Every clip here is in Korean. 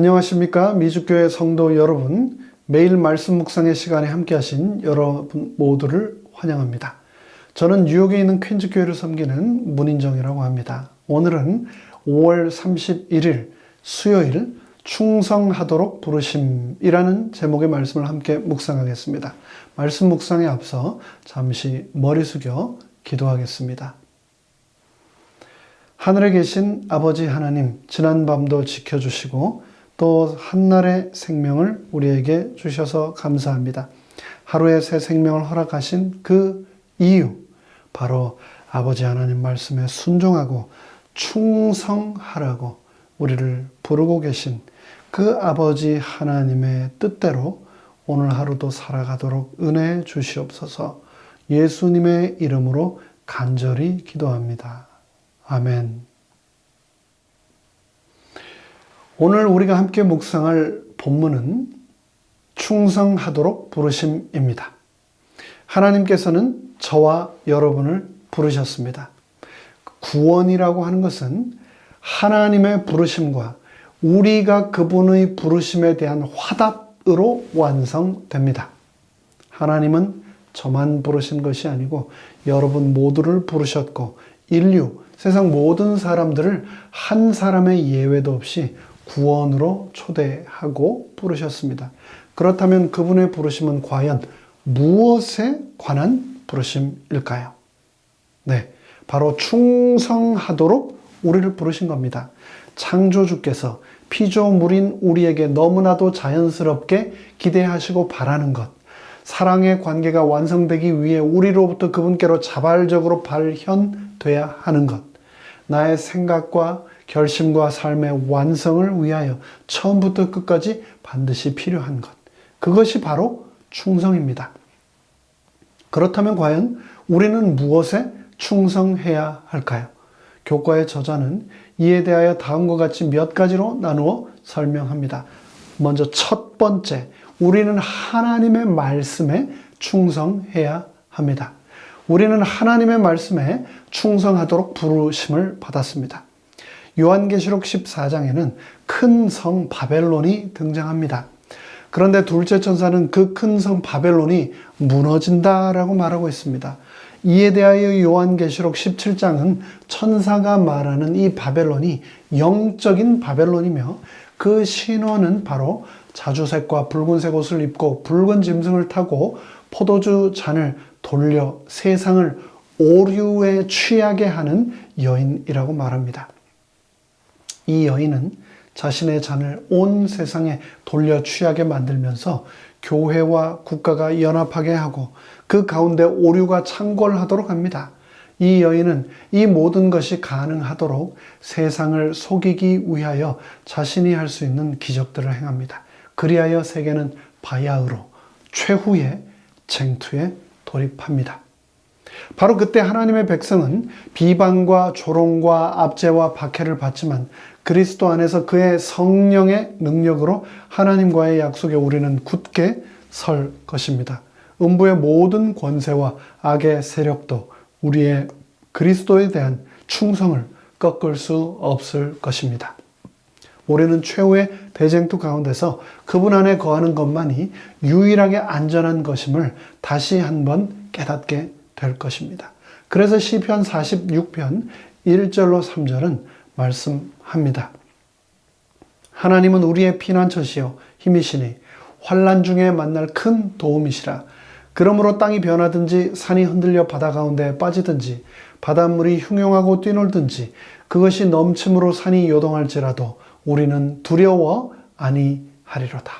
안녕하십니까? 미주교회 성도 여러분, 매일 말씀 묵상의 시간에 함께 하신 여러분 모두를 환영합니다. 저는 뉴욕에 있는 퀸즈교회를 섬기는 문인정이라고 합니다. 오늘은 5월 31일 수요일 충성하도록 부르심이라는 제목의 말씀을 함께 묵상하겠습니다. 말씀 묵상에 앞서 잠시 머리 숙여 기도하겠습니다. 하늘에 계신 아버지 하나님, 지난 밤도 지켜주시고 또 한날의 생명을 우리에게 주셔서 감사합니다. 하루의 새 생명을 허락하신 그 이유, 바로 아버지 하나님 말씀에 순종하고 충성하라고 우리를 부르고 계신 그 아버지 하나님의 뜻대로 오늘 하루도 살아가도록 은혜 주시옵소서. 예수님의 이름으로 간절히 기도합니다. 아멘. 오늘 우리가 함께 묵상할 본문은 충성하도록 부르심입니다. 하나님께서는 저와 여러분을 부르셨습니다. 구원이라고 하는 것은 하나님의 부르심과 우리가 그분의 부르심에 대한 화답으로 완성됩니다. 하나님은 저만 부르신 것이 아니고 여러분 모두를 부르셨고 인류, 세상 모든 사람들을 한 사람의 예외도 없이 구원으로 초대하고 부르셨습니다. 그렇다면 그분의 부르심은 과연 무엇에 관한 부르심일까요? 네, 바로 충성하도록 우리를 부르신 겁니다. 창조주께서 피조물인 우리에게 너무나도 자연스럽게 기대하시고 바라는 것, 사랑의 관계가 완성되기 위해 우리로부터 그분께로 자발적으로 발현돼야 하는 것, 나의 생각과 결심과 삶의 완성을 위하여 처음부터 끝까지 반드시 필요한 것, 그것이 바로 충성입니다. 그렇다면 과연 우리는 무엇에 충성해야 할까요? 교과의 저자는 이에 대하여 다음과 같이 몇 가지로 나누어 설명합니다. 먼저 첫 번째, 우리는 하나님의 말씀에 충성해야 합니다. 우리는 하나님의 말씀에 충성하도록 부르심을 받았습니다. 요한계시록 14장에는 큰 성 바벨론이 등장합니다. 그런데 둘째 천사는 그 큰 성 바벨론이 무너진다라고 말하고 있습니다. 이에 대하여 요한계시록 17장은 천사가 말하는 이 바벨론이 영적인 바벨론이며 그 신원은 바로 자주색과 붉은색 옷을 입고 붉은 짐승을 타고 포도주 잔을 돌려 세상을 오류에 취하게 하는 여인이라고 말합니다. 이 여인은 자신의 잔을 온 세상에 돌려 취하게 만들면서 교회와 국가가 연합하게 하고 그 가운데 오류가 창궐하도록 합니다. 이 여인은 이 모든 것이 가능하도록 세상을 속이기 위하여 자신이 할 수 있는 기적들을 행합니다. 그리하여 세계는 바야흐로 최후의 쟁투에 돌입합니다. 바로 그때 하나님의 백성은 비방과 조롱과 압제와 박해를 받지만 그리스도 안에서 그의 성령의 능력으로 하나님과의 약속에 우리는 굳게 설 것입니다. 음부의 모든 권세와 악의 세력도 우리의 그리스도에 대한 충성을 꺾을 수 없을 것입니다. 우리는 최후의 대쟁투 가운데서 그분 안에 거하는 것만이 유일하게 안전한 것임을 다시 한번 깨닫게 될 것입니다. 그래서 시편 46편 1절로 3절은 말씀합니다. 하나님은 우리의 피난처시요 힘이시니 환난 중에 만날 큰 도움이시라. 그러므로 땅이 변하든지 산이 흔들려 바다 가운데 빠지든지 바닷물이 흉용하고 뛰놀든지 그것이 넘침으로 산이 요동할지라도 우리는 두려워 아니하리로다.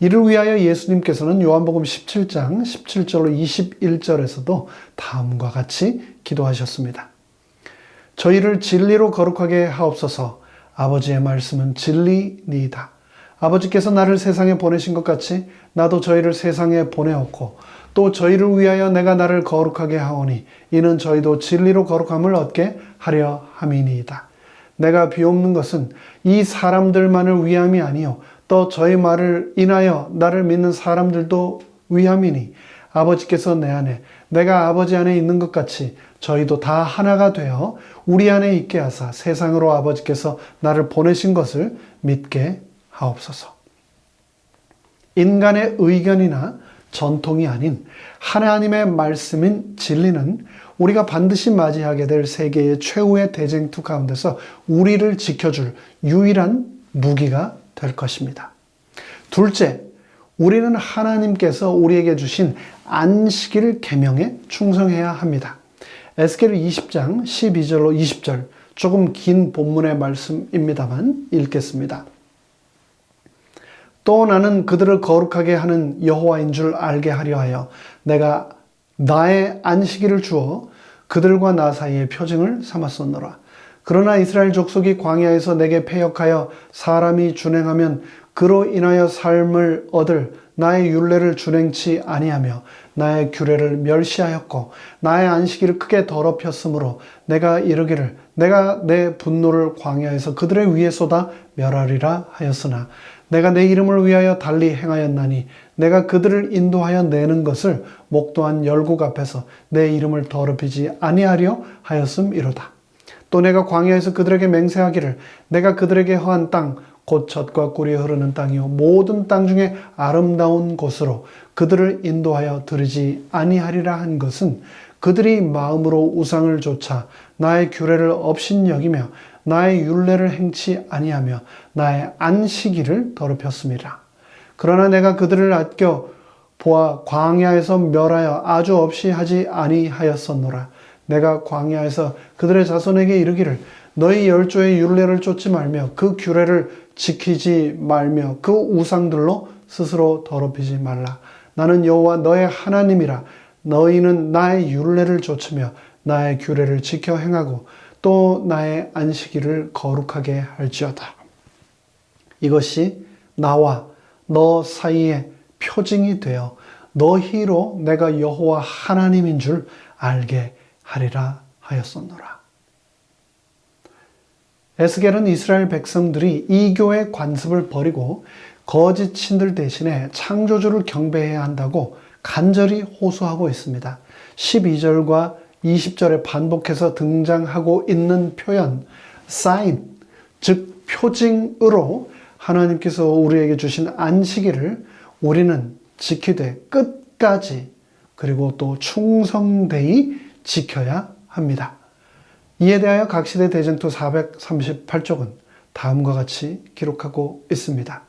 이를 위하여 예수님께서는 요한복음 17장 17절로 21절에서도 다음과 같이 기도하셨습니다. 저희를 진리로 거룩하게 하옵소서. 아버지의 말씀은 진리니이다. 아버지께서 나를 세상에 보내신 것 같이 나도 저희를 세상에 보내었고 또 저희를 위하여 내가 나를 거룩하게 하오니 이는 저희도 진리로 거룩함을 얻게 하려 함이니이다. 내가 비옵는 것은 이 사람들만을 위함이 아니요 또 저희 말을 인하여 나를 믿는 사람들도 위함이니 아버지께서 내 안에, 내가 아버지 안에 있는 것 같이 저희도 다 하나가 되어 우리 안에 있게 하사 세상으로 아버지께서 나를 보내신 것을 믿게 하옵소서. 인간의 의견이나 전통이 아닌 하나님의 말씀인 진리는 우리가 반드시 맞이하게 될 세계의 최후의 대쟁투 가운데서 우리를 지켜줄 유일한 무기가 될 것입니다. 둘째, 우리는 하나님께서 우리에게 주신 안식일 계명에 충성해야 합니다. 에스겔 20장 12절로 20절, 조금 긴 본문의 말씀입니다만 읽겠습니다. 또 나는 그들을 거룩하게 하는 여호와인 줄 알게 하려 하여 내가 나의 안식일을 주어 그들과 나 사이에 표징을 삼았었노라. 그러나 이스라엘 족속이 광야에서 내게 패역하여 사람이 준행하면 그로 인하여 삶을 얻을 나의 율례를 준행치 아니하며 나의 규례를 멸시하였고 나의 안식일을 크게 더럽혔으므로 내가 이르기를 내가 내 분노를 광야에서 그들의 위에 쏟아 멸하리라 하였으나 내가 내 이름을 위하여 달리 행하였나니 내가 그들을 인도하여 내는 것을 목도한 열국 앞에서 내 이름을 더럽히지 아니하려 하였음이로다. 또 내가 광야에서 그들에게 맹세하기를 내가 그들에게 허한 땅 곧 젖과 꿀이 흐르는 땅이요 모든 땅 중에 아름다운 곳으로 그들을 인도하여 들이지 아니하리라 한 것은 그들이 마음으로 우상을 좇아 나의 규례를 업신여기며 나의 율례를 행치 아니하며 나의 안식일을 더럽혔음이라. 그러나 내가 그들을 아껴 보아 광야에서 멸하여 아주 없이 하지 아니하였었노라. 내가 광야에서 그들의 자손에게 이르기를 너희 열조의 율례를 좇지 말며 그 규례를 지키지 말며 그 우상들로 스스로 더럽히지 말라. 나는 여호와 너의 하나님이라. 너희는 나의 율례를 좇으며 나의 규례를 지켜 행하고 또 나의 안식일을 거룩하게 할지어다. 이것이 나와 너 사이에 표징이 되어 너희로 내가 여호와 하나님인 줄 알게 하리라 하였었노라. 에스겔은 이스라엘 백성들이 이교의 관습을 버리고 거짓 신들 대신에 창조주를 경배해야 한다고 간절히 호소하고 있습니다. 12절과 20절에 반복해서 등장하고 있는 표현 sign, 즉 표징으로 하나님께서 우리에게 주신 안식일을 우리는 지키되 끝까지 그리고 또 충성되이 지켜야 합니다. 이에 대하여 각시대 대쟁투 438쪽은 다음과 같이 기록하고 있습니다.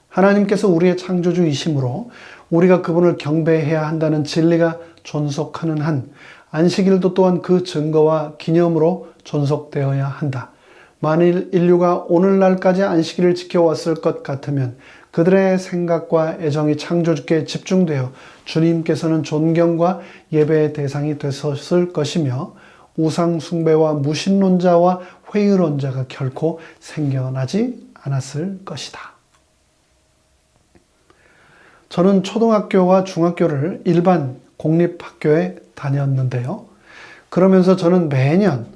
하나님께서 우리의 창조주이심으로 우리가 그분을 경배해야 한다는 진리가 존속하는 한 안식일도 또한 그 증거와 기념으로 존속되어야 한다. 만일 인류가 오늘날까지 안식일을 지켜왔을 것 같으면 그들의 생각과 애정이 창조주께 집중되어 주님께서는 존경과 예배의 대상이 되었을 것이며 우상 숭배와 무신론자와 회의론자가 결코 생겨나지 않았을 것이다. 저는 초등학교와 중학교를 일반 공립학교에 다녔는데요. 그러면서 저는 매년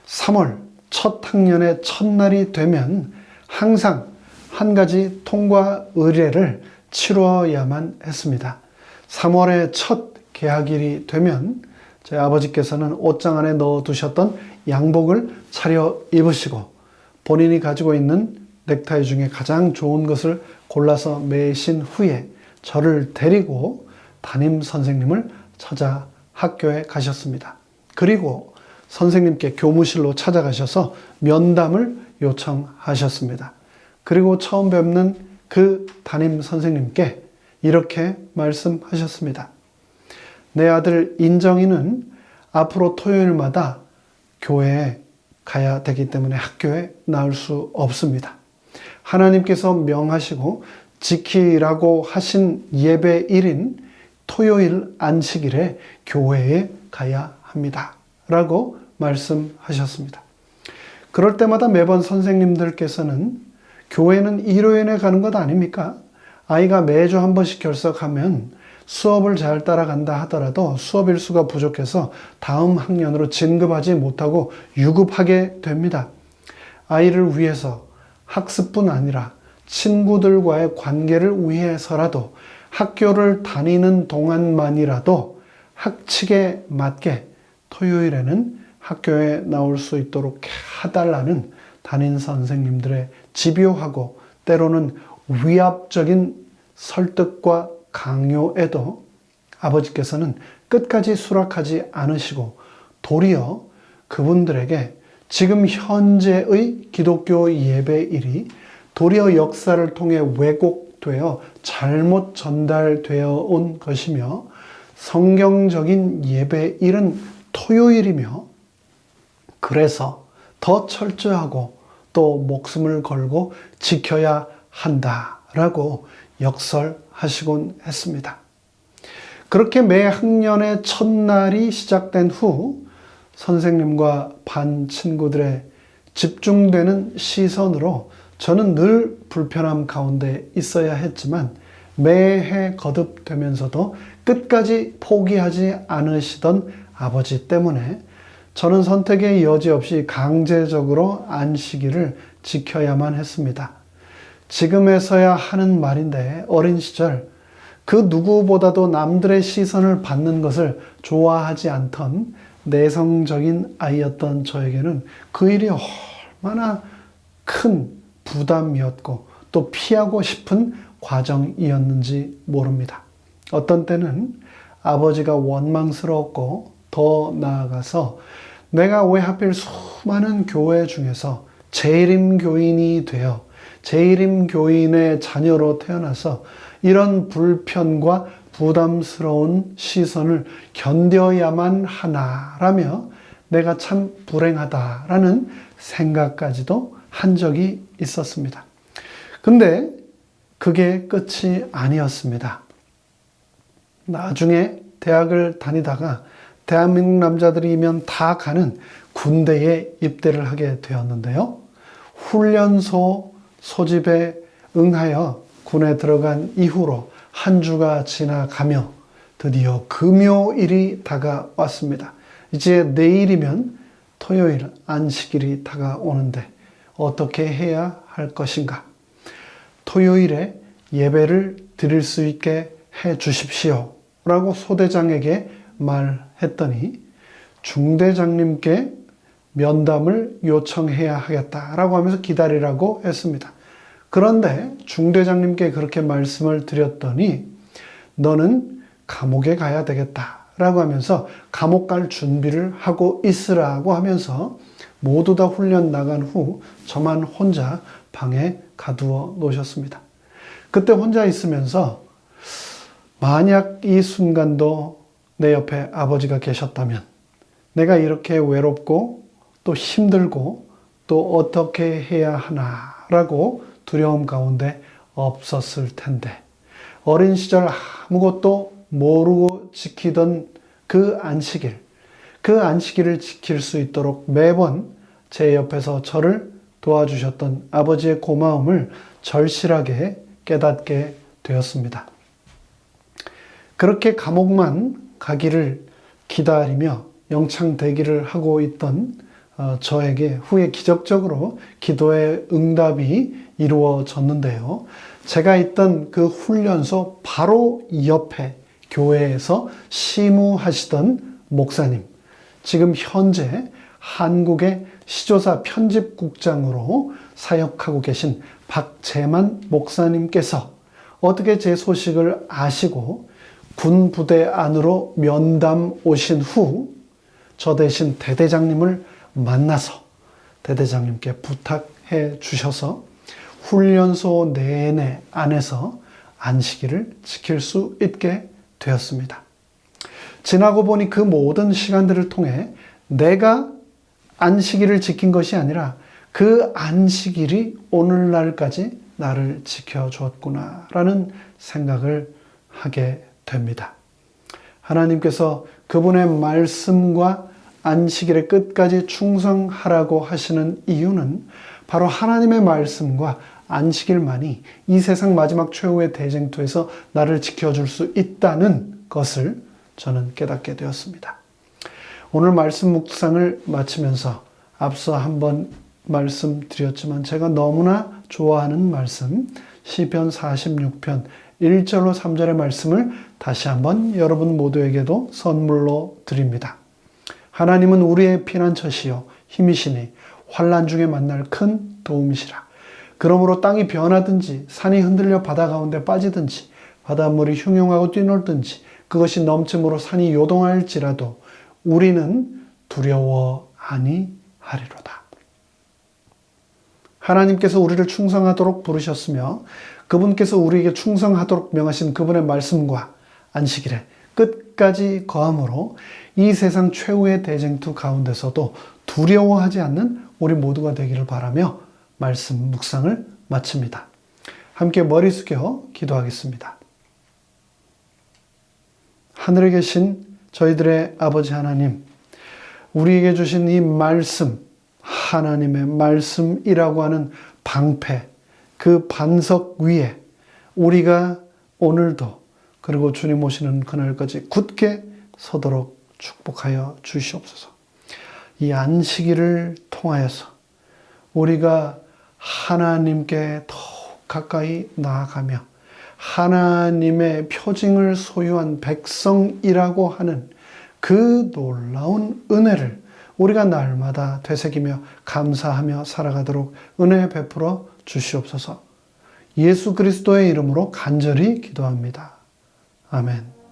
3월 첫 학년의 첫날이 되면 항상 한 가지 통과 의례를 치루어야만 했습니다. 3월의 첫 개학일이 되면 제 아버지께서는 옷장 안에 넣어두셨던 양복을 차려 입으시고 본인이 가지고 있는 넥타이 중에 가장 좋은 것을 골라서 매신 후에 저를 데리고 담임 선생님을 찾아 학교에 가셨습니다. 그리고 선생님께 교무실로 찾아가셔서 면담을 요청하셨습니다. 그리고 처음 뵙는 그 담임 선생님께 이렇게 말씀하셨습니다. 내 아들 인정이는 앞으로 토요일마다 교회에 가야 되기 때문에 학교에 나올 수 없습니다. 하나님께서 명하시고 지키라고 하신 예배일인 토요일 안식일에 교회에 가야 합니다. 라고 말씀하셨습니다. 그럴 때마다 매번 선생님들께서는 교회는 일요일에 가는 것 아닙니까? 아이가 매주 한 번씩 결석하면 수업을 잘 따라간다 하더라도 수업 일수가 부족해서 다음 학년으로 진급하지 못하고 유급하게 됩니다. 아이를 위해서 학습뿐 아니라 친구들과의 관계를 위해서라도 학교를 다니는 동안만이라도 학칙에 맞게 토요일에는 학교에 나올 수 있도록 해달라는 담임 선생님들의 집요하고 때로는 위압적인 설득과 강요에도 아버지께서는 끝까지 수락하지 않으시고 도리어 그분들에게 지금 현재의 기독교 예배일이 도리어 역사를 통해 왜곡되어 잘못 전달되어 온 것이며 성경적인 예배일은 토요일이며 그래서 더 철저하고 또 목숨을 걸고 지켜야 한다라고 역설하시곤 했습니다. 그렇게 매 학년의 첫날이 시작된 후 선생님과 반 친구들의 집중되는 시선으로 저는 늘 불편함 가운데 있어야 했지만 매해 거듭되면서도 끝까지 포기하지 않으시던 아버지 때문에 저는 선택의 여지 없이 강제적으로 안식일을 지켜야만 했습니다. 지금에서야 하는 말인데 어린 시절 그 누구보다도 남들의 시선을 받는 것을 좋아하지 않던 내성적인 아이였던 저에게는 그 일이 얼마나 큰 부담이었고 또 피하고 싶은 과정이었는지 모릅니다. 어떤 때는 아버지가 원망스러웠고 더 나아가서 내가 왜 하필 수많은 교회 중에서 재림 교인이 되어 재림 교인의 자녀로 태어나서 이런 불편과 부담스러운 시선을 견뎌야만 하나라며 내가 참 불행하다라는 생각까지도 한 적이 있었습니다. 근데 그게 끝이 아니었습니다. 나중에 대학을 다니다가 대한민국 남자들이면 다 가는 군대에 입대를 하게 되었는데요. 훈련소 소집에 응하여 군에 들어간 이후로 한 주가 지나가며 드디어 금요일이 다가왔습니다. 이제 내일이면 토요일 안식일이 다가오는데 어떻게 해야 할 것인가? 토요일에 예배를 드릴 수 있게 해 주십시오 라고 소대장에게 말했더니 중대장님께 면담을 요청해야 하겠다라고 하면서 기다리라고 했습니다. 그런데 중대장님께 그렇게 말씀을 드렸더니 너는 감옥에 가야 되겠다라고 하면서 감옥 갈 준비를 하고 있으라고 하면서 모두 다 훈련 나간 후 저만 혼자 방에 가두어 놓으셨습니다. 그때 혼자 있으면서 만약 이 순간도 내 옆에 아버지가 계셨다면 내가 이렇게 외롭고 또 힘들고 또 어떻게 해야 하나라고 두려움 가운데 없었을 텐데 어린 시절 아무것도 모르고 지키던 그 안식일을 지킬 수 있도록 매번 제 옆에서 저를 도와주셨던 아버지의 고마움을 절실하게 깨닫게 되었습니다. 그렇게 감옥만 가기를 기다리며 영창 대기를 하고 있던 저에게 후에 기적적으로 기도의 응답이 이루어졌는데요. 제가 있던 그 훈련소 바로 옆에 교회에서 심우하시던 목사님, 지금 현재 한국의 시조사 편집국장으로 사역하고 계신 박재만 목사님께서 어떻게 제 소식을 아시고 군 부대 안으로 면담 오신 후 저 대신 대대장님을 만나서 대대장님께 부탁해 주셔서 훈련소 내내 안에서 안식일을 지킬 수 있게 되었습니다. 지나고 보니 그 모든 시간들을 통해 내가 안식일을 지킨 것이 아니라 그 안식일이 오늘날까지 나를 지켜주었구나라는 생각을 하게 됩니다. 하나님께서 그분의 말씀과 안식일의 끝까지 충성하라고 하시는 이유는 바로 하나님의 말씀과 안식일만이 이 세상 마지막 최후의 대쟁투에서 나를 지켜줄 수 있다는 것을 저는 깨닫게 되었습니다. 오늘 말씀 묵상을 마치면서 앞서 한번 말씀드렸지만 제가 너무나 좋아하는 말씀 시편 46편 1절로 3절의 말씀을 다시 한번 여러분 모두에게도 선물로 드립니다. 하나님은 우리의 피난처시요 힘이시니 환난 중에 만날 큰 도움이시라. 그러므로 땅이 변하든지 산이 흔들려 바다 가운데 빠지든지 바닷물이 흉흉하고 뛰놀든지 그것이 넘침으로 산이 요동할지라도 우리는 두려워 아니하리로다. 하나님께서 우리를 충성하도록 부르셨으며 그분께서 우리에게 충성하도록 명하신 그분의 말씀과 안식일에 끝까지 거함으로 이 세상 최후의 대쟁투 가운데서도 두려워하지 않는 우리 모두가 되기를 바라며 말씀 묵상을 마칩니다. 함께 머리 숙여 기도하겠습니다. 하늘에 계신 저희들의 아버지 하나님, 우리에게 주신 이 말씀, 하나님의 말씀이라고 하는 방패, 그 반석 위에 우리가 오늘도 그리고 주님 오시는 그날까지 굳게 서도록 축복하여 주시옵소서. 이 안식일을 통하여서 우리가 하나님께 더욱 가까이 나아가며 하나님의 표징을 소유한 백성이라고 하는 그 놀라운 은혜를 우리가 날마다 되새기며 감사하며 살아가도록 은혜 베풀어 주시옵소서. 예수 그리스도의 이름으로 간절히 기도합니다. 아멘.